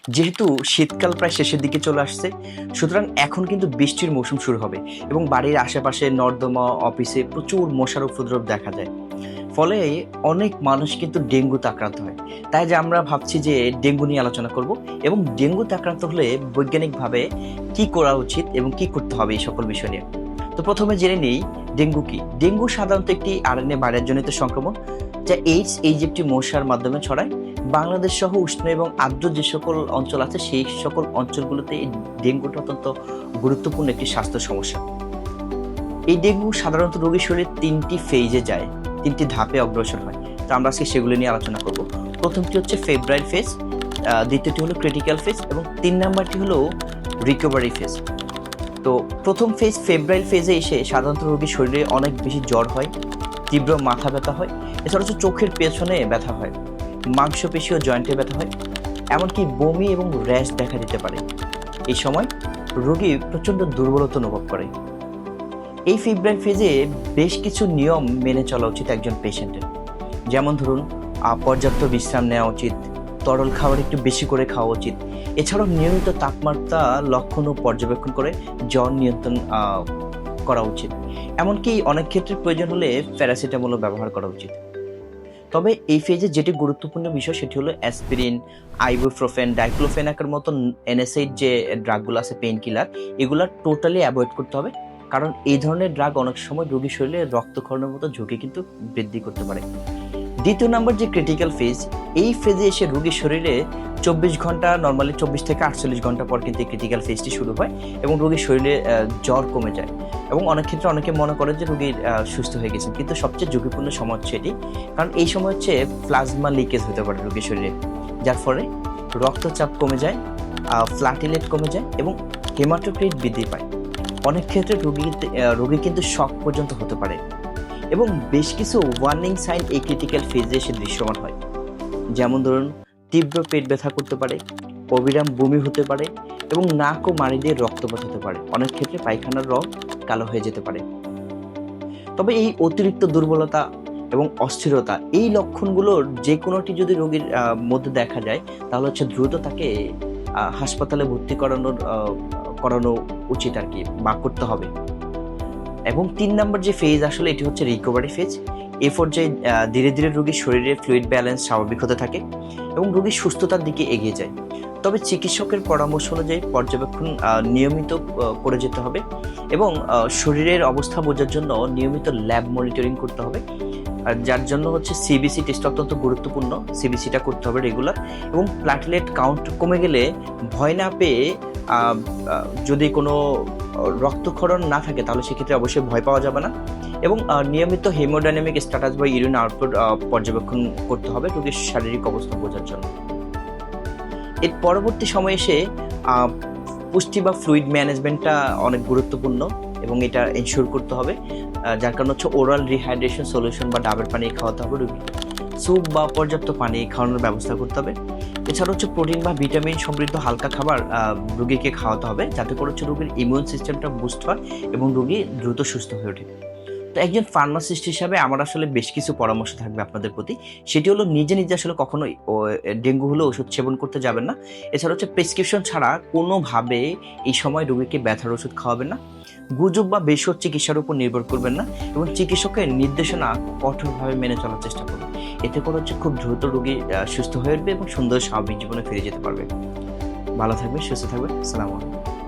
যেহেতু শীতকাল প্রায় শেষের দিকে চলে আসছে, সুতরাং এখন কিন্তু বৃষ্টির মৌসুম শুরু হবে এবং বাড়ির আশেপাশে নর্দমা, অফিসে প্রচুর মশার উপদ্রব দেখা যায়। ফলে অনেক মানুষ কিন্তু ডেঙ্গুতে আক্রান্ত হয়। তাই যে আমরা ভাবছি যে ডেঙ্গু নিয়ে আলোচনা করব এবং ডেঙ্গুতে আক্রান্ত হলে বৈজ্ঞানিকভাবে কি করা উচিত এবং কি করতে হবে এই সকল বিষয় নিয়ে। তো প্রথমে জেনে নেই ডেঙ্গু কি। ডেঙ্গু সাধারণত একটি আরএনএ ভাইরাসজনিত সংক্রমণ যা এইডস এইচএফটি মশার মাধ্যমে ছড়ায়। বাংলাদেশ সহ উষ্ণ এবং আর্দ্র যে সকল অঞ্চল আছে সেই সকল অঞ্চলগুলোতে এই ডেঙ্গুটা অত্যন্ত গুরুত্বপূর্ণ একটি স্বাস্থ্য সমস্যা। এই ডেঙ্গু সাধারণত রোগীর শরীরে 3টি ফেজে যায়, 3টি ধাপে অগ্রসর হয়। তো আমরা আজকে সেগুলো নিয়ে আলোচনা করব। প্রথমটি হচ্ছে ফেব্রাইল ফেজ, দ্বিতীয়টি হলো ক্রিটিক্যাল ফেজ এবং 3 নাম্বারটি হলো রিকভারি ফেজ। তো প্রথম ফেজ ফেব্রাইল ফেজে এসে সাধারণত রোগীর শরীরে অনেক বেশি জ্বর হয়, তীব্র মাথা ব্যথা হয়, এছাড়া হচ্ছে চোখের পেছনে ব্যথা হয়, মাংসপেশি ও জয়েন্টে ব্যথা হয়, এমনকি বমি এবং র্যাশ দেখা দিতে পারে। এই সময় রোগী প্রচণ্ড দুর্বলতা অনুভব করে। এই ফেব্রাইল ফেজে বেশ কিছু নিয়ম মেনে চলা উচিত একজন পেশেন্টের। যেমন ধরুন, পর্যাপ্ত বিশ্রাম নেওয়া উচিত, তরল খাবার একটু বেশি করে খাওয়া উচিত, এছাড়াও নিয়মিত তাপমাত্রা লক্ষণ ও পর্যবেক্ষণ করে জ্বর নিয়ন্ত্রণ করা উচিত। এমনকি অনেক ক্ষেত্রে প্রয়োজন হলে প্যারাসিটামলও ব্যবহার করা উচিত। তবে এই ফেজে যেটি গুরুত্বপূর্ণ বিষয় সেটি হলো অ্যাসপিরিন, আইবুপ্রোফেন, ডাইক্লোফেনাকের মতো এনএসএইড যে ড্রাগগুলো আছে, পেইন কিলার, এগুলো টোটালি অ্যাভয়েড করতে হবে। কারণ এই ধরনের ড্রাগ অনেক সময় রোগীর শরীরে রক্তক্ষরণের মতো ঝুঁকি কিন্তু বৃদ্ধি করতে পারে। দ্বিতীয় নম্বর যে ক্রিটিক্যাল ফেজ, এই ফেজে এসে রোগীর শরীরে 24 ঘন্টা, নর্মালি 24 থেকে 48 ঘন্টা পর কিন্তু এই ক্রিটিক্যাল ফেজটি শুরু হয় এবং রোগীর শরীরে জ্বর কমে যায় এবং অনেক ক্ষেত্রে অনেকে মনে করে যে রোগীর সুস্থ হয়ে গেছেন, কিন্তু সবচেয়ে ঝুঁকিপূর্ণ সময় হচ্ছে এটি। কারণ এই সময় হচ্ছে প্লাজমা লিকেজ হতে পারে রোগীর শরীরে, যার ফলে রক্তচাপ কমে যায়, প্লাটিলেট কমে যায় এবং হেমাটোক্রিট বৃদ্ধি পায়। অনেক ক্ষেত্রে রোগী কিন্তু শক পর্যন্ত হতে পারে এবং বেশ কিছু ওয়ার্নিং সাইন এই ক্রিটিক্যাল ফেজে এসে দৃশ্যমান হয়। যেমন ধরুন, তীব্র পেট ব্যথা করতে পারে, অবিরাম বমি হতে পারে এবং নাক ও মাড়ি দিয়ে রক্তপাত হতে পারে। অনেক ক্ষেত্রে পায়খানার রং কালো হয়ে যেতে পারে। তবে এই অতিরিক্ত দুর্বলতা এবং অস্থিরতা, এই লক্ষণগুলোর যে কোনোটি যদি রোগীর মধ্যে দেখা যায় তাহলে হচ্ছে দ্রুত তাকে হাসপাতালে ভর্তি করানো উচিত আর কি, বা করতে হবে। এবং 3 নম্বর যে ফেজ আসলে এটি হচ্ছে রিকভারি ফেজ। এই পর্যায়ে ধীরে ধীরে রোগীর শরীরে ফ্লুইড ব্যালেন্স স্বাভাবিক হতে থাকে এবং রোগীর সুস্থতার দিকে এগিয়ে যায়। তবে চিকিৎসকের পরামর্শ অনুযায়ী পর্যবেক্ষণ নিয়মিত করে যেতে হবে এবং শরীরের অবস্থা বোঝার জন্য নিয়মিত ল্যাব মনিটরিং করতে হবে। আর যার জন্য হচ্ছে সিবিসি টেস্ট অত্যন্ত গুরুত্বপূর্ণ, সিবিসিটা করতে হবে রেগুলার। এবং প্লাটলেট কাউন্ট কমে গেলে ভয় না পেয়ে, যদি কোনো রক্তক্ষরণ না থাকে তাহলে সেক্ষেত্রে অবশ্যই ভয় পাওয়া যাবে না এবং নিয়মিত হেমোডাইনামিক স্ট্যাটাস বা ইউরিন আউটপুট পর্যবেক্ষণ করতে হবে রোগীর শারীরিক অবস্থা বোঝার জন্য। এর পরবর্তী সময়ে এসে পুষ্টি বা ফ্লুইড ম্যানেজমেন্টটা অনেক গুরুত্বপূর্ণ এবং এটা এনশিওর করতে হবে। যার কারণ হচ্ছে ওরাল রিহাইড্রেশন সলিউশন বা ডাবের পানি খাওয়াতে হবে রোগীকে, স্যুপ বা পর্যাপ্ত পানি খাওয়ানোর ব্যবস্থা করতে হবে। এছাড়া হচ্ছে প্রোটিন বা ভিটামিন সমৃদ্ধ হালকা খাবার রোগীকে খাওয়াতে হবে, যাতে করে হচ্ছে রোগীর ইমিউন সিস্টেমটা বুস্ট হয় এবং রোগী দ্রুত সুস্থ হয়ে ওঠে। তো একজন ফার্মাসিস্ট হিসাবে আমার আসলে বেশ কিছু পরামর্শ থাকবে আপনাদের প্রতি। সেটি হলো, নিজে নিজে আসলে কখনোই ডেঙ্গু হলে ওষুধ সেবন করতে যাবেন না। এছাড়া হচ্ছে প্রেসক্রিপশন ছাড়া কোনোভাবে এই সময় রোগীকে ব্যথার ওষুধ খাওয়াবেন না। গুজব বা ভেষজ চিকিৎসার উপর নির্ভর করবেন না এবং চিকিৎসকের নির্দেশনা কঠোরভাবে মেনে চলার চেষ্টা করুন। এতে করে হচ্ছে খুব দ্রুত রোগী সুস্থ হয়ে উঠবে এবং সুন্দর স্বাভাবিক জীবনে ফিরে যেতে পারবে। ভালো থাকবে, সুস্থ থাকবে। আসসালামু আলাইকুম।